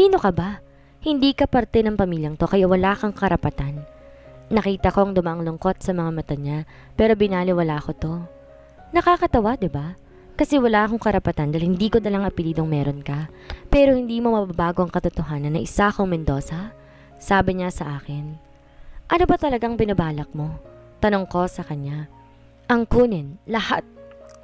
Sino ka ba? Hindi ka parte ng pamilyang to kaya wala kang karapatan. Nakita kong dumaang lungkot sa mga mata niya pero binaliwala ko to. Nakakatawa, 'di ba? Kasi wala akong karapatan dahil hindi ko dalang apelidong meron ka. Pero hindi mo mababago ang katotohanan na isa akong Mendoza? Sabi niya sa akin. Ano ba talagang binabalak mo? Tanong ko sa kanya. Ang kunin, lahat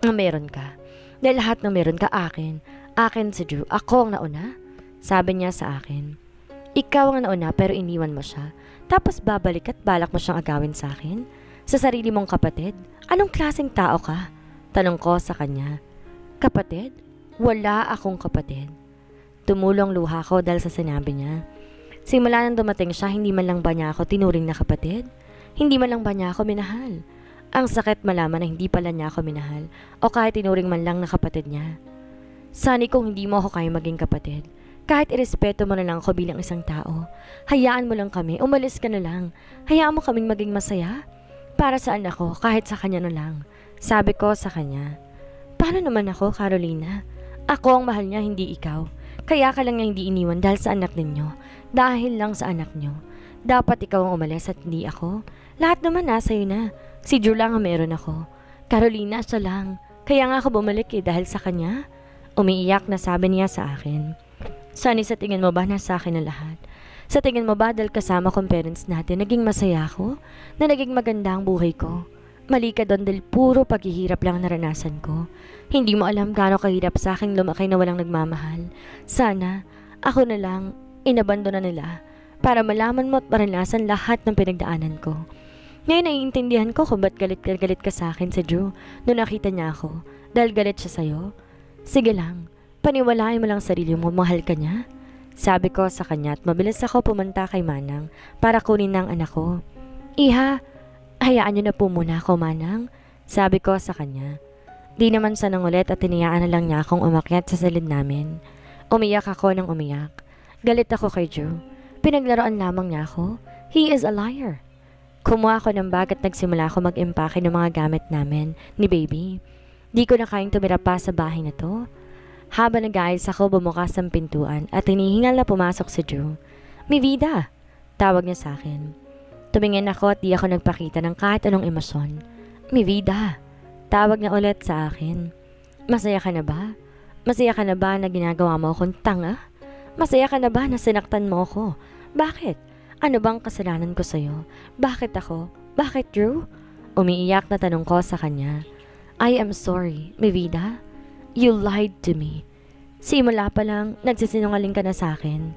na meron ka. Dahil lahat na meron ka akin. Akin si Drew. Ako ang nauna? Sabi niya sa akin. Ikaw ang nauna pero iniwan mo siya. Tapos babalik at balak mo siyang agawin sa akin? Sa sarili mong kapatid? Anong klaseng tao ka? Tanong ko sa kanya. Kapatid? Wala akong kapatid. Tumulong luha ko dahil sa sinabi niya. Simula nang dumating siya, hindi man lang ba niya ako tinuring na kapatid? Hindi man lang ba niya ako minahal? Ang sakit malaman na hindi pala niya ako minahal o kahit tinuring man lang na kapatid niya. Sani kung hindi mo ako kaya maging kapatid. Kahit irespeto mo na lang ako bilang isang tao. Hayaan mo lang kami, umalis ka na lang. Hayaan mo kaming maging masaya. Para saan ako, kahit sa kanya na lang. Sabi ko sa kanya. Paano naman ako, Carolina? Ako ang mahal niya, hindi ikaw. Kaya ka lang niya hindi iniwan dahil sa anak ninyo. Dahil lang sa anak niyo. Dapat ikaw ang umalis at hindi ako. Lahat naman nasa iyo na. Si Drew lang ang meron ako. Carolina, siya lang. Kaya nga ako bumalik dahil sa kanya. Umiiyak na sabi niya sa akin. Sunny, sa tingin mo ba nasa akin na lahat? Sa tingin mo ba dahil kasama kong parents natin, naging masaya ako? Na naging maganda ang buhay ko? Mali ka doon dahil puro paghihirap lang naranasan ko. Hindi mo alam gaano kahirap sa akin lumaki na walang nagmamahal. Sana, ako na lang, inabandona nila para malaman mo at maranasan lahat ng pinagdaanan ko. Ngayon naiintindihan ko kung ba't galit ka sa akin si Drew nung nakita niya ako dahil galit siya sa'yo. Sige lang, paniwalain mo lang sarili mo, mahal ka niya. Sabi ko sa kanya at mabilis ako pumunta kay Manang para kunin ng anak ko. Iha, hayaan niyo na po muna ako, Manang. Sabi ko sa kanya. Di naman siya nang ulit at tiniyaan na lang niya akong umakyat sa silid namin. Umiyak ako ng umiyak. Galit ako kay Drew. Pinaglaruan lamang niya ako. He is a liar. Kumuha ako ng bag at nagsimula ako mag-impake ng mga gamit namin ni baby. Di ko na kayang tumira pa sa bahay na to. Habang nag-aayos ako, bumukas ang pintuan at hinihingal na pumasok si Drew. Mi vida, tawag niya sa akin. Tumingin ako at di ako nagpakita ng kahit anong emosyon. Mi vida, tawag niya ulit sa akin. Masaya ka na ba? Masaya ka na ba na ginagawa mo akong tanga? Masaya ka na ba na sinaktan mo ako? Bakit? Ano bang kasalanan ko sa'yo? Bakit ako? Bakit Drew? Umiiyak na tanong ko sa kanya. I am sorry, mi vida. You lied to me. Simula pa lang, nagsisinungaling ka na sa akin.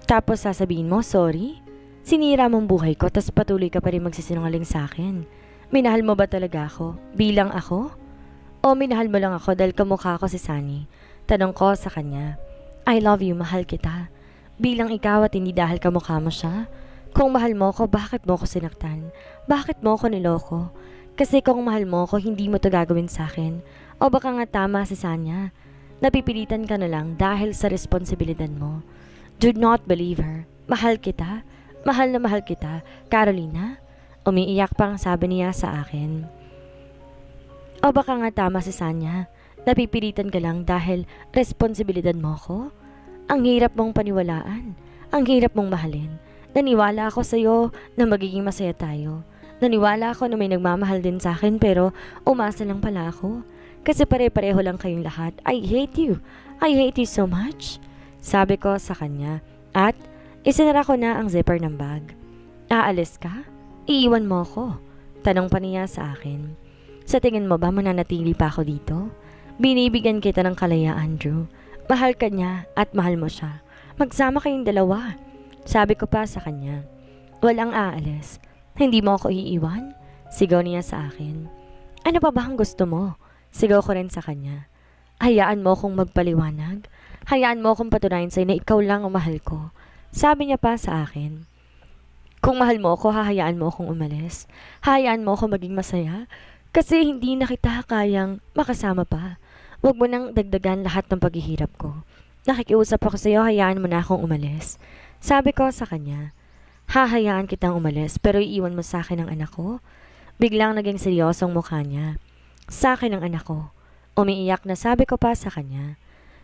Tapos sasabihin mo, sorry? Sinira mong buhay ko, tas patuloy ka pa rin magsisinungaling sa akin. Minahal mo ba talaga ako? Bilang ako? O minahal mo lang ako dahil kamukha ko si Sunny? Tanong ko sa kanya. I love you, mahal kita. Bilang ikaw at hindi dahil kamukha mo siya? Kung mahal mo ko, bakit mo ko sinaktan? Bakit mo ko niloko? Kasi kung mahal mo ko, hindi mo to gagawin sa akin. O baka nga tama si Sanya. Napipilitan ka na lang dahil sa responsibilidad mo. Do not believe her. Mahal kita. Mahal na mahal kita. Carolina? Umiiyak pang sabi niya sa akin. O baka nga tama si Sanya. Napipilitan ka lang dahil responsibilidad mo ko? Ang hirap mong paniwalaan. Ang hirap mong mahalin. Naniwala ako sa'yo na magiging masaya tayo. Naniwala ako na may nagmamahal din sa akin pero umasa lang pala ako. Kasi pare-pareho lang kayong lahat. I hate you. I hate you so much. Sabi ko sa kanya. At isinara ko na ang zipper ng bag. Aalis ka? Iiwan mo ako? Tanong pa niya sa akin. Sa tingin mo ba mananatili pa ako dito? Binibigyan kita ng kalayaan, Drew. Mahal ka niya at mahal mo siya. Magsama kayong dalawa. Sabi ko pa sa kanya. Walang aalis. Hindi mo ako iiwan? Sigaw niya sa akin. Ano pa ba ang gusto mo? Sigaw ko rin sa kanya. Hayaan mo akong magpaliwanag. Hayaan mo akong patunayan sa'yo na ikaw lang ang mahal ko. Sabi niya pa sa akin. Kung mahal mo ako, hahayaan mo akong umalis. Hayaan mo akong maging masaya. Kasi hindi na kita kayang makasama pa. Huwag mo nang dagdagan lahat ng paghihirap ko. Nakikiusap ako sa'yo, hayaan mo na akong umalis. Sabi ko sa kanya. Hahayaan kitang umalis pero iiwan mo sa akin ang anak ko? Biglang naging seryosong mukha niya. Sa akin ang anak ko. Umiiyak na sabi ko pa sa kanya.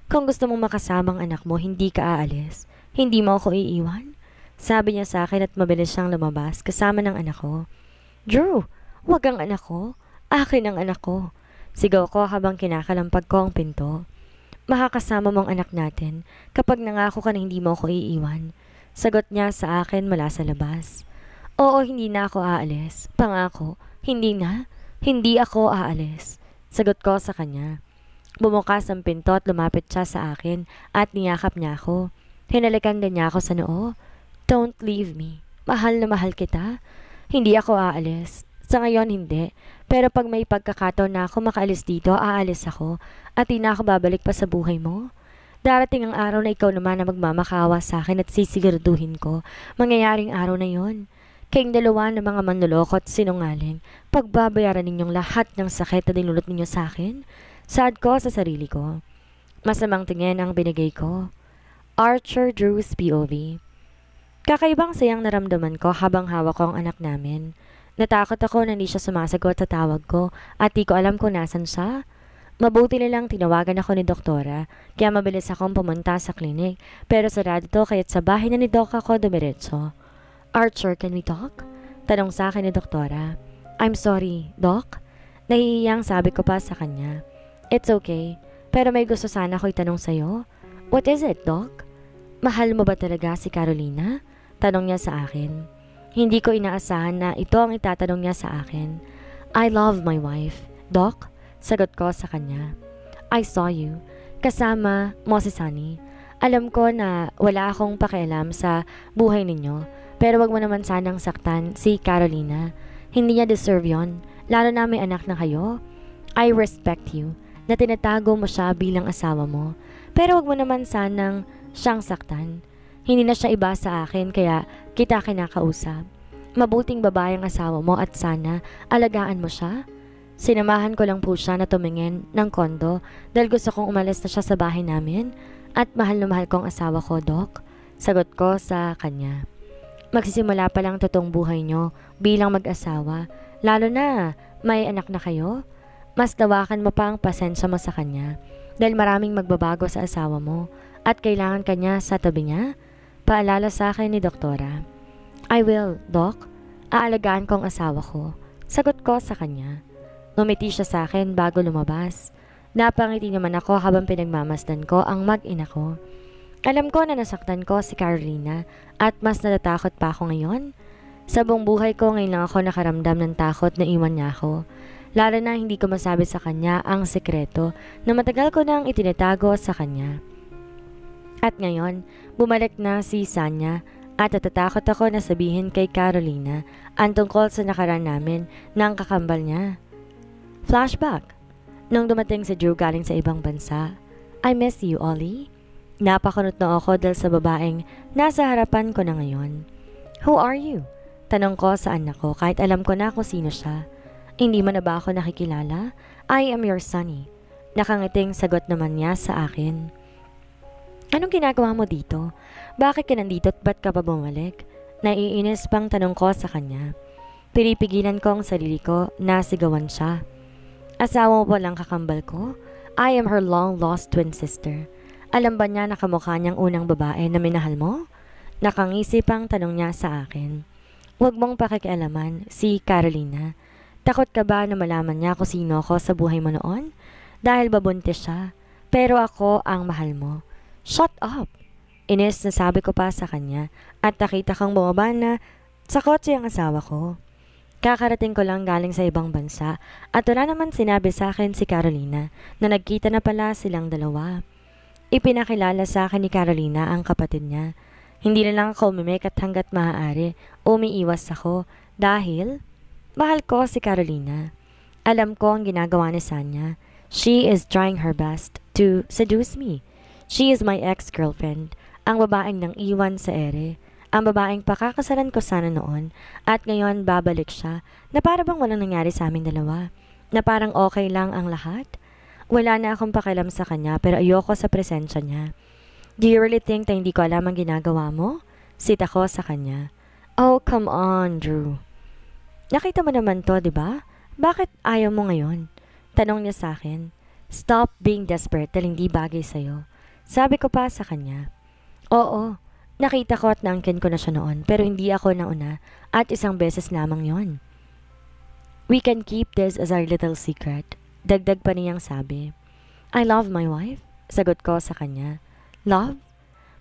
Kung gusto mong makasamang anak mo, hindi ka aalis. Hindi mo ako iiwan? Sabi niya sa akin at mabilis siyang lumabas kasama ng anak ko. Drew, wag ang anak ko. Akin ang anak ko. Sigaw ko habang kinakalampag ko ang pinto. Makakasama mo ang anak natin kapag nangako ka na hindi mo ako iiwan. Sagot niya sa akin mula sa labas. Oo, hindi na ako aalis. Pangako, hindi na. Hindi ako aalis. Sagot ko sa kanya. Bumukas ang pinto at lumapit siya sa akin at niyakap niya ako. Hinalikan din niya ako sa noo. Don't leave me. Mahal na mahal kita. Hindi ako aalis. Sa ngayon hindi. Pero pag may pagkakataon na ako makaalis dito, aalis ako at di na ako babalik pa sa buhay mo. Darating ang araw na ikaw naman na magmamakawa sa akin at sisiguraduhin ko. Mangyayaring araw na yon. Kayong dalawa ng mga manloloko at sinungaling, pagbabayaran ninyong lahat ng sakit na dinulot ninyo sa akin. Sad ko sa sarili ko. Masamang tingin ang binigay ko. Archer Drew's POV. Kakaibang sayang naramdaman ko habang hawak ko ang anak namin. Natakot ako na hindi siya sumasagot sa tawag ko at di ko alam kung nasan siya. Mabuti nilang tinawagan ako ni doktora kaya mabilis akong pumunta sa klinik pero sarado to kaya't sa bahay na ni Doc ako dumiretso. Archer, can we talk? Tanong sa akin ni doktora. I'm sorry, Doc. Nahihiyang sabi ko pa sa kanya. It's okay, pero may gusto sana ko itanong sa'yo. What is it, Doc? Mahal mo ba talaga si Carolina? Tanong niya sa akin. Hindi ko inaasahan na ito ang itatanong niya sa akin. I love my wife, Doc. Sagot ko sa kanya. I saw you. Kasama mo si Sunny. Alam ko na wala akong pakialam sa buhay ninyo, pero wag mo naman sanang saktan si Carolina. Hindi niya deserve yon, lalo na may anak na kayo. I respect you na tinatago mo siya bilang asawa mo. Pero wag mo naman sanang siyang saktan. Hindi na siya iba sa akin kaya kita kinakausap. Mabuting babae ang asawa mo at sana alagaan mo siya. Sinamahan ko lang po siya na tumingin ng kondo dahil gusto kong umalis na siya sa bahay namin at mahal na mahal kong asawa ko, Doc. Sagot ko sa kanya. Magsisimula pa lang totoong buhay nyo bilang mag-asawa, lalo na may anak na kayo. Mas lawakan mo pa ang pasensya mo sa kanya dahil maraming magbabago sa asawa mo at kailangan kanya sa tabi niya. Paalala sa akin ni doktora. I will, Doc. Aalagaan ko ang asawa ko. Sagot ko sa kanya. Ngumiti siya sa akin bago lumabas. Napangiti naman ako habang pinagmamasdan ko ang mag-ina ko. Alam ko na nasaktan ko si Carolina at mas natatakot pa ako ngayon. Sa buong buhay ko ngayon lang ako nakaramdam ng takot na iwan niya ako. Lalo na hindi ko masabi sa kanya ang sekreto na matagal ko nang itinatago sa kanya. At ngayon, bumalik na si Sanya at natatakot ako na sabihin kay Carolina ang tungkol sa nakaraan namin ng kakambal niya. Flashback. Nung dumating si Drew galing sa ibang bansa, I miss you, Ollie. Napakunot na ako dahil sa babaeng nasa harapan ko na ngayon. Who are you? Tanong ko sa anak ko kahit alam ko na kung sino siya. Hindi mo na ba ako nakikilala? I am your Sunny. Nakangiting sagot naman niya sa akin. Anong ginagawa mo dito? Bakit ka nandito at ba't ka pa bumalik? Naiinis pang tanong ko sa kanya. Pinipigilan ko ang sarili ko na sigawan siya. Asawa mo pa lang kakambal ko? I am her long-lost twin sister. Alam ba niya na kamukha niyang unang babae na minahal mo? Nakangisi pang tanong niya sa akin. Huwag mong pakikialaman, si Carolina. Takot ka ba na malaman niya kung sino ako sa buhay mo noon? Dahil babuntis siya. Pero ako ang mahal mo. Shut up! Inis na sabi ko pa sa kanya at nakita kang bumaba na sa kotse ang asawa ko. Kakarating ko lang galing sa ibang bansa at wala naman sinabi sa akin si Carolina na nagkita na pala silang dalawa. Ipinakilala sa akin ni Carolina ang kapatid niya. Hindi na lang ako umimik at hanggat maaari umiiwas ako dahil mahal ko si Carolina. Alam ko ang ginagawa ni Sanya. She is trying her best to seduce me. She is my ex-girlfriend, ang babaeng nang iwan sa ere. Ang babaeng pakakasalan ko sana noon at ngayon babalik siya na para bang walang nangyari sa aming dalawa. Na parang okay lang ang lahat. Wala na akong pakialam sa kanya pero ayoko sa presensya niya. Do you really think na hindi ko alam ang ginagawa mo? Sita ko sa kanya. Oh, come on, Drew. Nakita mo naman to, di ba? Bakit ayaw mo ngayon? Tanong niya sa akin. Stop being desperate dahil hindi bagay sa'yo. Sabi ko pa sa kanya. Oo, nakita ko at naangkin ko na siya noon pero hindi ako nauna at isang beses lamang yon. We can keep this as our little secret. Dagdag pa niyang sabi. I love my wife. Sagot ko sa kanya. Love?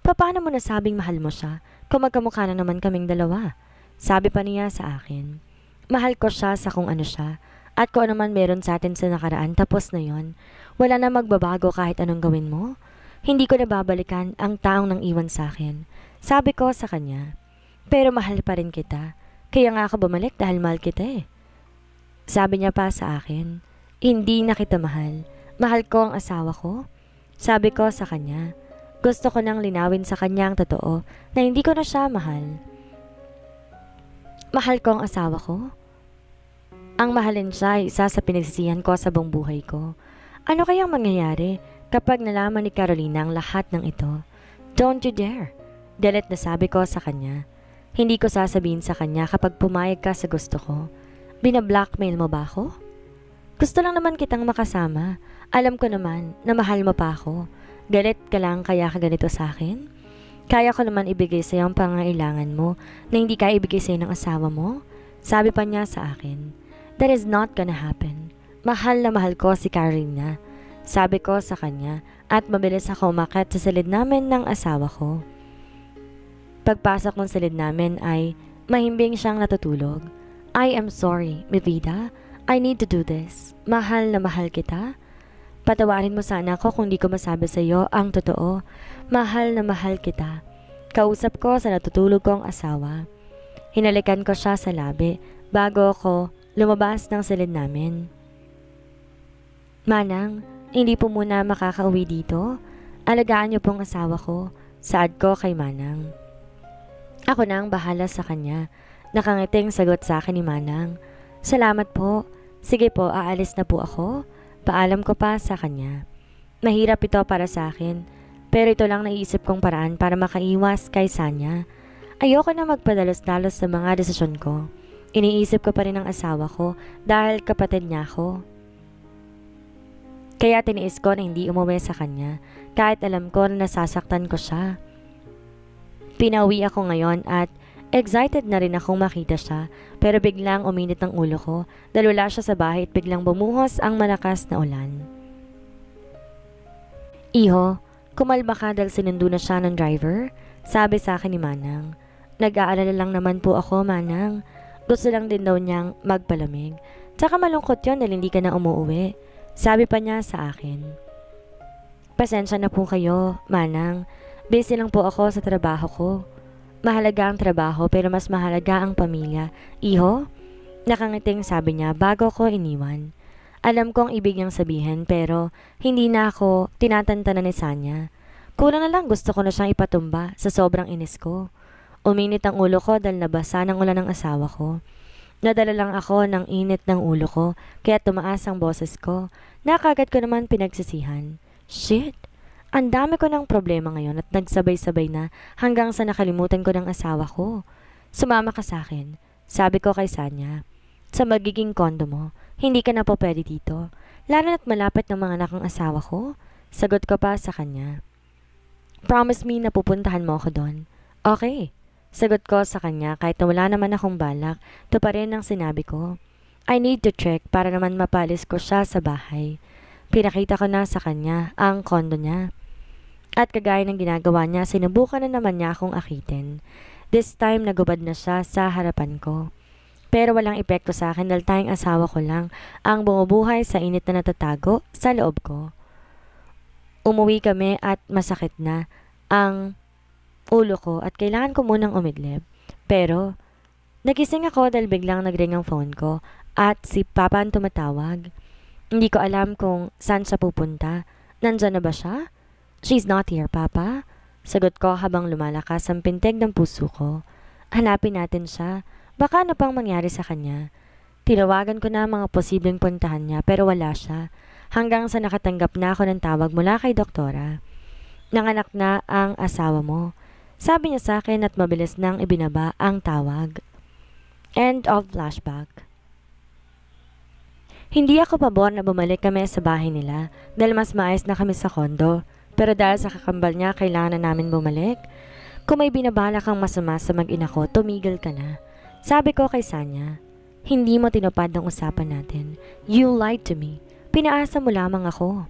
Paano mo nasabing mahal mo siya kung magkamukha na naman kaming dalawa? Sabi pa niya sa akin. Mahal ko siya sa kung ano siya at kung ano man meron sa atin sa nakaraan tapos na yon. Wala na magbabago kahit anong gawin mo. Hindi ko nababalikan ang taong nang iwan sa akin. Sabi ko sa kanya. Pero mahal pa rin kita. Kaya nga ako bumalik dahil mahal kita eh. Sabi niya pa sa akin. Hindi na kita mahal. Mahal ko ang asawa ko. Sabi ko sa kanya. Gusto ko nang linawin sa kanya ang totoo na hindi ko na siya mahal. Mahal ko ang asawa ko. Ang mahalin siya ay isa sa pinagsisihan ko sa buong buhay ko. Ano kayang mangyayari kapag nalaman ni Carolina ang lahat ng ito? Don't you dare! Galit na sabi ko sa kanya. Hindi ko sasabihin sa kanya kapag pumayag ka sa gusto ko. Binablockmail mo ba ako? Gusto lang naman kitang makasama. Alam ko naman na mahal mo pa ako. Galit ka lang kaya ka ganito sa akin? Kaya ko naman ibigay sa iyo ang pangangailangan mo na hindi kaya ibigay sa iyo ng asawa mo? Sabi pa niya sa akin. That is not gonna happen. Mahal na mahal ko si Carolina. Sabi ko sa kanya at mabilis ako umakyat sa silid namin ng asawa ko. Pagpasok ng silid namin ay mahimbing siyang natutulog. I am sorry, mi vida. I need to do this. Mahal na mahal kita. Patawarin mo sana ako kung di ko masabi sa iyo ang totoo. Mahal na mahal kita. Kausap ko sa natutulog kong asawa. Hinalikan ko siya sa labi bago ako lumabas ng silid namin. Manang, hindi po muna makakauwi dito. Alagaan niyo pong asawa ko. Saad ko kay Manang. Ako na ang bahala sa kanya. Nakangiting sagot sa akin ni Manang. Salamat po. Sige po, aalis na po ako. Paalam ko pa sa kanya. Mahirap ito para sa akin, pero ito lang naiisip kong paraan para makaiwas kay Sanya. Ayoko na magpadalos-dalos sa mga desisyon ko. Iniisip ko pa rin ang asawa ko dahil kapatid niya ako. Kaya tiniis ko na hindi umuwi sa kanya kahit alam ko na nasasaktan ko siya. Pinauwi ako ngayon at excited na rin akong makita siya pero biglang uminit ang ulo ko dahil wala siya sa bahay at biglang bumuhos ang malakas na ulan. Iho, kumalma ka dahil sinundo na siya ng driver? Sabi sa akin ni Manang. Nag-aalala lang naman po ako, Manang. Gusto lang din daw niyang magpalamig. Tsaka malungkot yun dahil hindi ka na umuwi. Sabi pa niya sa akin. Pasensya na po kayo, Manang. Busy lang po ako sa trabaho ko. Mahalaga ang trabaho pero mas mahalaga ang pamilya. Iho? Nakangiting sabi niya bago ko iniwan. Alam kong ibig niyang sabihin pero hindi na ako tinatantanan ni Sanya. Kulang na lang gusto ko na siyang ipatumba sa sobrang inis ko. Uminit ang ulo ko dahil nabasa ng ulan ng asawa ko. Nadala lang ako ng init ng ulo ko kaya tumaas ang boses ko. Nakagad ko naman pinagsisihan. Shit! Ang dami ko ng problema ngayon at nagsabay-sabay na hanggang sa nakalimutan ko ng asawa ko. Sumama ka sa akin, sabi ko kay Sanya. Sa magiging kondo mo, hindi ka na po pwede dito. Lalo na't malapit ng mga anak ng asawa ko. Sagot ko pa sa kanya. Promise me na pupuntahan mo ako doon. Okay. Sagot ko sa kanya kahit na wala naman akong balak, ito pa rin ang sinabi ko. I need to check para naman mapalis ko siya sa bahay. Pinakita ko na sa kanya ang kondo niya. At kagaya ng ginagawa niya, sinubukan na naman niya akong akitin. This time, nagubad na siya sa harapan ko. Pero walang epekto sa akin dahil tayong asawa ko lang ang bumubuhay sa init na natatago sa loob ko. Umuwi kami at masakit na ang ulo ko at kailangan ko munang umidlip. Pero, nagising ako dahil biglang nagring ang phone ko at si Papa ang tumatawag. Hindi ko alam kung saan siya pupunta. Nandyan na ba siya? She's not here, Papa. Sagot ko habang lumalakas ang pintig ng puso ko. Hanapin natin siya. Baka ano pang mangyari sa kanya. Tinawagan ko na mga posibleng puntahan niya pero wala siya. Hanggang sa nakatanggap na ako ng tawag mula kay doktora. Nanganak na ang asawa mo. Sabi niya sa akin at mabilis nang ibinaba ang tawag. End of flashback. Hindi ako pabor na bumalik kami sa bahay nila dahil mas maayos na kami sa kondo. Pero dahil sa kakambal niya, kailangan na namin bumalik. Kung may binabala kang masama sa mag-ina ko, tumigil ka na. Sabi ko kay Sanya, hindi mo tinupad ang usapan natin. You lied to me. Pinaasa mo lamang ako.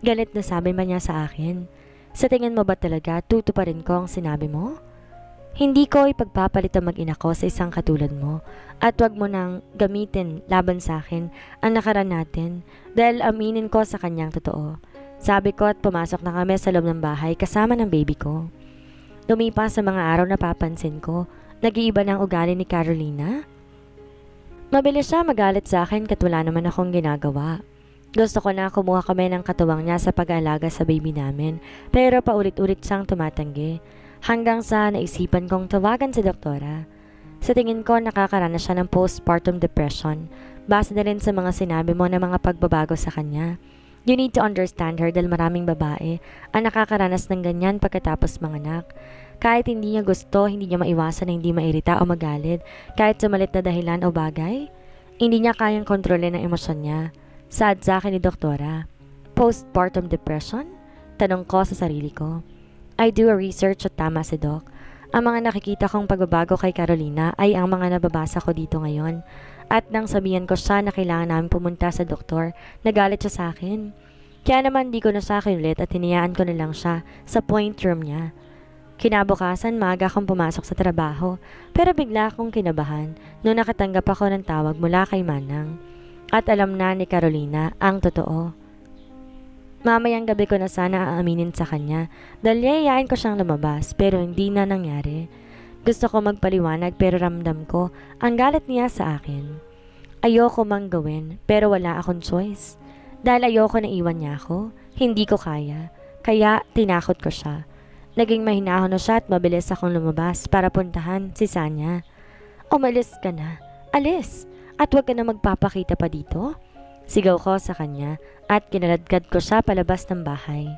Galit na sabi ba niya sa akin? Sa tingin mo ba talaga tutuparin ko ang sinabi mo? Hindi ko ipagpapalit ang mag-ina ko sa isang katulad mo at wag mo nang gamitin laban sa akin ang nakaraan natin dahil aminin ko sa kanyang totoo. Sabi ko at pumasok na kami sa loob ng bahay kasama ng baby ko. Lumipas sa mga araw na papansin ko, nag-iiba ng ugali ni Carolina. Mabilis siya magalit sa akin kat wala naman akong ginagawa. Gusto ko na kumuha kami ng katuwang niya sa pag-aalaga sa baby namin pero paulit-ulit siyang tumatanggi. Hanggang sa naisipan kong tawagan si doktora. Sa tingin ko nakakaranas siya ng postpartum depression. Base na rin sa mga sinabi mo na mga pagbabago sa kanya. You need to understand her dahil maraming babae ang nakakaranas ng ganyan pagkatapos manganak. Kahit hindi niya gusto, hindi niya maiwasan na hindi mairita o magalit kahit sa malit na dahilan o bagay. Hindi niya kayang kontrolin ang emosyon niya. Sad sa akin ni doktora. Postpartum depression? Tanong ko sa sarili ko. I do a research at tama si Doc. Ang mga nakikita kong pagbabago kay Carolina ay ang mga nababasa ko dito ngayon. At nang sabihan ko siya na kailangan namin pumunta sa doktor, nagalit siya sa akin. Kaya naman di ko na siya kinulit at hinayaan ko na lang siya sa point room niya. Kinabukasan maaga akong pumasok sa trabaho pero bigla akong kinabahan noong nakatanggap ako ng tawag mula kay Manang. At alam na ni Carolina ang totoo. Mamayang gabi ko na sana aaminin sa kanya dahil yayayain ko siyang lumabas pero hindi na nangyari. Gusto ko magpaliwanag pero ramdam ko ang galit niya sa akin. Ayoko mang gawin pero wala akong choice. Dahil ayoko na iwan niya ako, hindi ko kaya. Kaya tinakot ko siya. Naging mahinahon na siya at mabilis akong lumabas para puntahan si Sanya. Umalis ka na. Alis! At huwag ka na magpapakita pa dito. Sigaw ko sa kanya at kinaladkad ko siya palabas ng bahay.